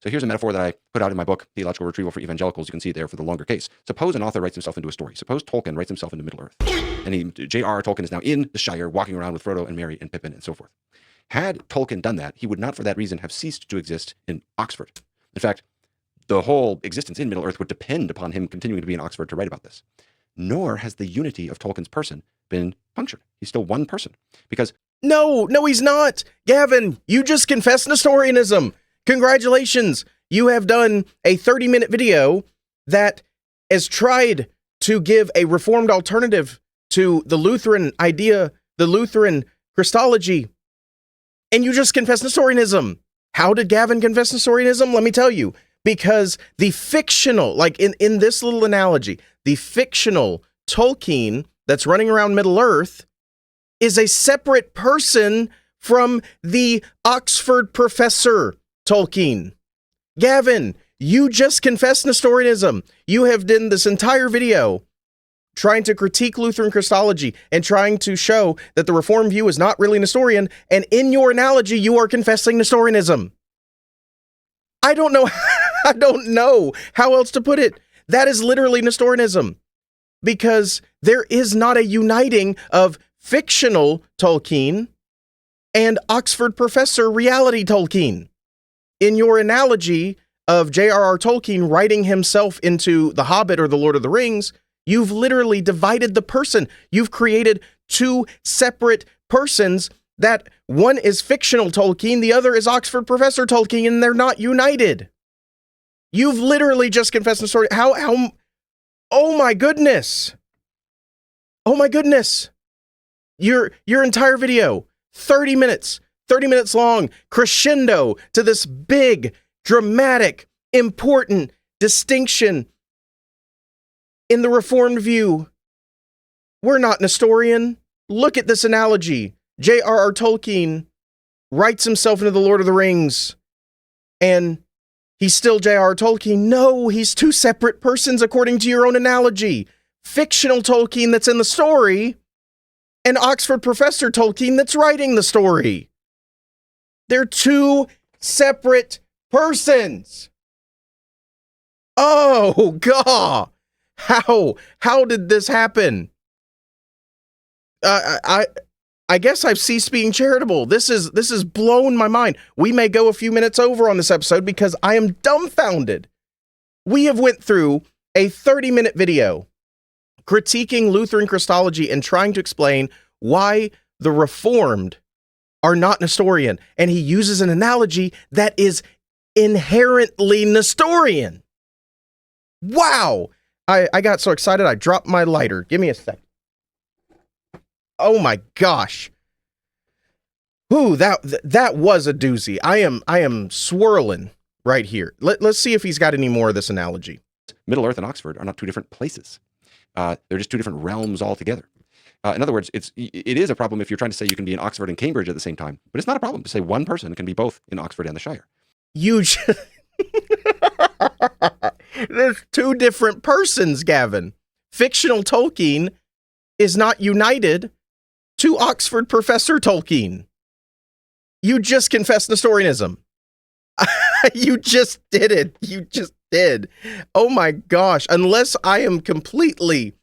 So here's a metaphor that I put out in my book, Theological Retrieval for Evangelicals. You can see it there for the longer case. Suppose an author writes himself into a story. Suppose Tolkien writes himself into Middle-earth. And J.R.R. Tolkien is now in the Shire, walking around with Frodo and Merry and Pippin and so forth. Had Tolkien done that, he would not for that reason have ceased to exist in Oxford. In fact, the whole existence in Middle-earth would depend upon him continuing to be in Oxford to write about this. Nor has the unity of Tolkien's person been punctured. He's still one person. Because No, he's not. Gavin, you just confessed Nestorianism. Congratulations. You have done a 30-minute video that has tried to give a reformed alternative to the Lutheran idea, the Lutheran Christology, and you just confessed Nestorianism. How did Gavin confess Nestorianism? Let me tell you. Because the fictional, like in this little analogy, the fictional Tolkien that's running around Middle-earth is a separate person from the Oxford professor Tolkien. Gavin, you just confessed Nestorianism. You have done this entire video trying to critique Lutheran Christology and trying to show that the Reformed view is not really Nestorian, and in your analogy, you are confessing Nestorianism. I don't know how else to put it. That is literally Nestorianism, because there is not a uniting of fictional Tolkien and Oxford professor reality Tolkien. In your analogy of J.R.R. Tolkien writing himself into The Hobbit or The Lord of the Rings, you've literally divided the person. You've created two separate persons that one is fictional Tolkien, the other is Oxford professor Tolkien, and they're not united. You've literally just confessed the story. Oh my goodness. Oh my goodness. Your entire video, 30 minutes long, crescendo to this big, dramatic, important distinction in the Reformed view. We're not Nestorian. Look at this analogy. J.R.R. Tolkien writes himself into The Lord of the Rings, and he's still J.R.R. Tolkien. No, he's two separate persons according to your own analogy. Fictional Tolkien that's in the story, and Oxford professor Tolkien that's writing the story. They're two separate persons. Oh, God. How did this happen? I guess I've ceased being charitable. This has blown my mind. We may go a few minutes over on this episode because I am dumbfounded. We have went through a 30-minute video critiquing Lutheran Christology and trying to explain why the Reformed are not Nestorian. And he uses an analogy that is inherently Nestorian. Wow. I got so excited I dropped my lighter. Give me a second. Oh my gosh. Ooh, that was a doozy. I am swirling right here. Let's see if he's got any more of this analogy. Middle-earth and Oxford are not two different places. They're just two different realms altogether. In other words, it is a problem if you're trying to say you can be in Oxford and Cambridge at the same time, but it's not a problem to say one person can be both in Oxford and the Shire. There's two different persons, Gavin. Fictional Tolkien is not united to Oxford professor Tolkien. You just confessed Nestorianism. You just did it. You just did. Oh my gosh. Unless I'm completely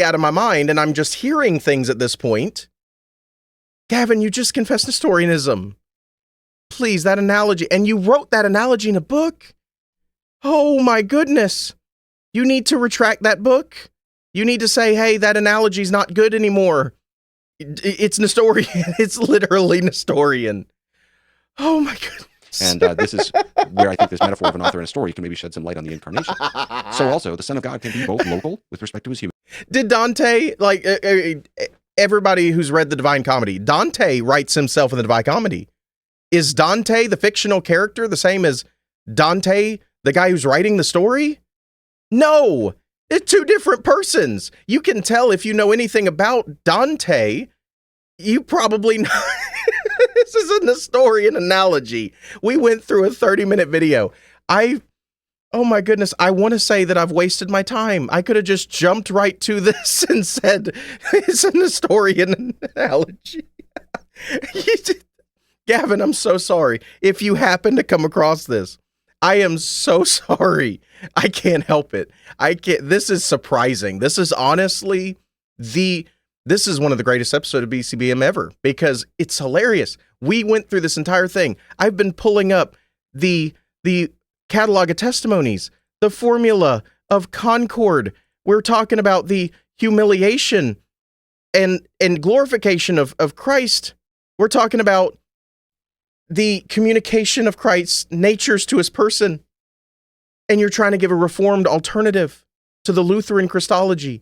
out of my mind and I'm just hearing things at this point. Gavin, you just confessed Nestorianism. Please, that analogy. And you wrote that analogy in a book. Oh my goodness. You need to retract that book. You need to say, hey, that analogy's not good anymore. It's Nestorian. It's literally Nestorian. Oh my goodness. And this is where I think this metaphor of an author and a story can maybe shed some light on the incarnation. So also, the Son of God can be both local with respect to his human. Did Dante, everybody who's read the Divine Comedy, Dante writes himself in the Divine Comedy. Is Dante, the fictional character, the same as Dante, the guy who's writing the story? No, they're two different persons. You can tell if you know anything about Dante, you probably know. This is a Nestorian analogy. We went through a 30-minute video. Oh my goodness, I want to say that I've wasted my time. I could have just jumped right to this and said, it's a Nestorian analogy. Gavin, I'm so sorry. If you happen to come across this, I am so sorry. I can't help it. I can't. This is surprising. This is honestly this is one of the greatest episodes of BCBM ever because it's hilarious. We went through this entire thing. I've been pulling up the catalog of testimonies, the formula of Concord. We're talking about the humiliation and glorification of Christ. We're talking about the communication of Christ's natures to his person. And you're trying to give a reformed alternative to the Lutheran Christology.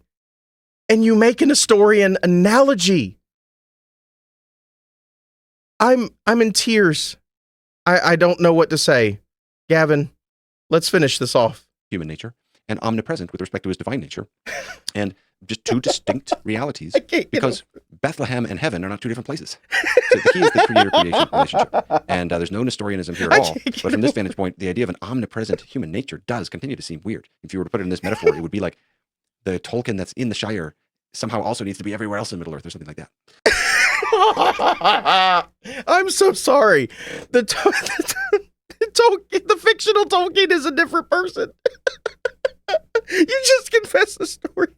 And you make an Nestorian analogy. I'm in tears. I don't know what to say. Gavin, let's finish this off. Human nature and omnipresent with respect to his divine nature. And just two distinct realities, because Bethlehem and heaven are not two different places. So the key is the creator-creation relationship. And there's no Nestorianism here at all. But from this vantage point, the idea of an omnipresent human nature does continue to seem weird. If you were to put it in this metaphor, it would be like the Tolkien that's in the Shire somehow also needs to be everywhere else in Middle-earth or something like that. I'm so sorry. The fictional Tolkien is a different person. You just confessed the story.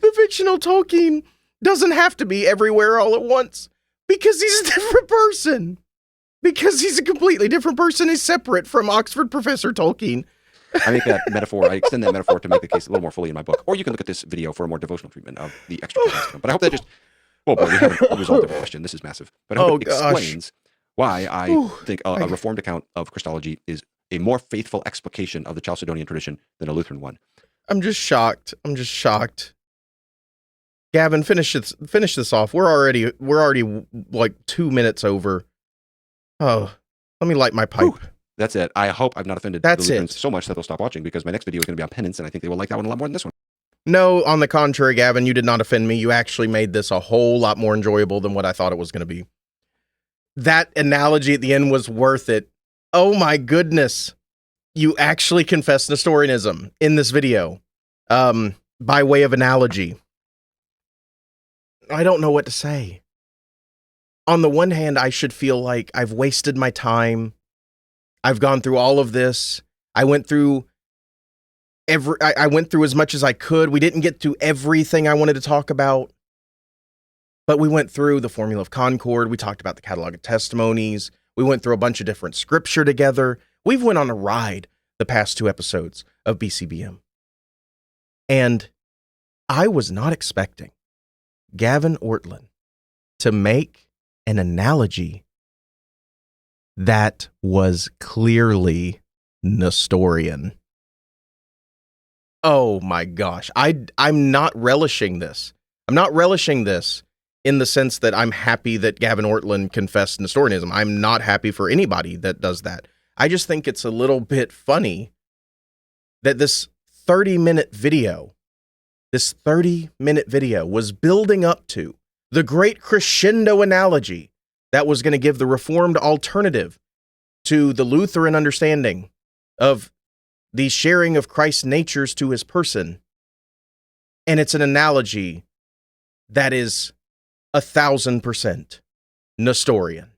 The fictional Tolkien doesn't have to be everywhere all at once because he's a different person. Because he's a completely different person. He's separate from Oxford Professor Tolkien. I make that metaphor, I extend that metaphor to make the case a little more fully in my book. Or you can look at this video for a more devotional treatment of the extra testament. But I hope that just, well, boy, we haven't resolved the question. This is massive. But I hope it explains why I think a Reformed account of Christology is a more faithful explication of the Chalcedonian tradition than a Lutheran one. I'm just shocked. Gavin, finish this off. We're already like 2 minutes over. Oh, let me light my pipe. Whew. That's it. I hope I've not offended the Lutherans so much that they'll stop watching, because my next video is going to be on penance, and I think they will like that one a lot more than this one. No, on the contrary, Gavin, you did not offend me. You actually made this a whole lot more enjoyable than what I thought it was going to be. That analogy at the end was worth it. Oh my goodness. You actually confessed Nestorianism in this video, by way of analogy. I don't know what to say. On the one hand, I should feel like I've wasted my time. I've gone through all of this. I went through as much as I could. We didn't get to everything I wanted to talk about, but we went through the formula of Concord. We talked about the catalog of testimonies. We went through a bunch of different scripture together. We've went on a ride the past 2 episodes of BCBM. And I was not expecting Gavin Ortlund to make an analogy that was clearly Nestorian. Oh my gosh. I'm not relishing this. I'm not relishing this in the sense that I'm happy that Gavin Ortlund confessed Nestorianism. I'm not happy for anybody that does that. I just think it's a little bit funny that this 30-minute video was building up to the great crescendo analogy that was going to give the Reformed alternative to the Lutheran understanding of the sharing of Christ's natures to his person. And it's an analogy that is 1,000% Nestorian.